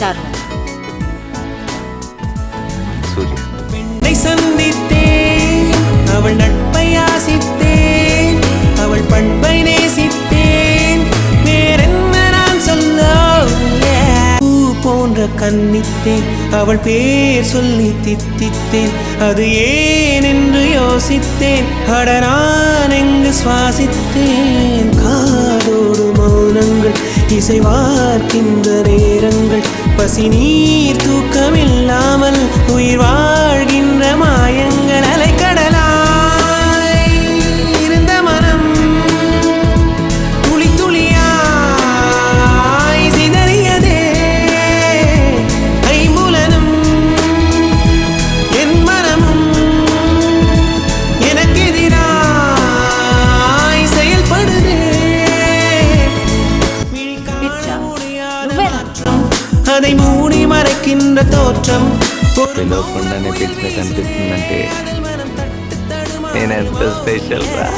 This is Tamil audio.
சாரு சூர்யா. பெண்ணை சந்தித்தேன், அவள் நட்பை ஆசித்தேன், அவள் பண்பை நேசித்தேன், வேறென்ன நான் சொல்ல? பூ போன்ற கன்னித்தேன், அவள் பேர் சொல்லி தித்தித்தேன், அது ஏன் என்று யோசித்தேன், அட நான் எங்கு சுவாசித்தேன். காதோடு மௌனங்கள் இசைவார்க்கின்ற நேரங்கள், பசி நீர் தூக்கமில்லாமல் உயிர் வாழ்கின்ற மாயங்கள், அலைக்கடலாய் இருந்த மனம் துளி துளியாய் சிதறியதே. ஐம்புலனும் என் மனமும் எனக்கெதிராய் செயல்படுதே. அதை மூடி மறைக்கின்ற தோற்றம். పిలవకుండానే పిలిచినట్టు అనిపిస్తుందంటే నేను ఎంత స్పెషల్ రా.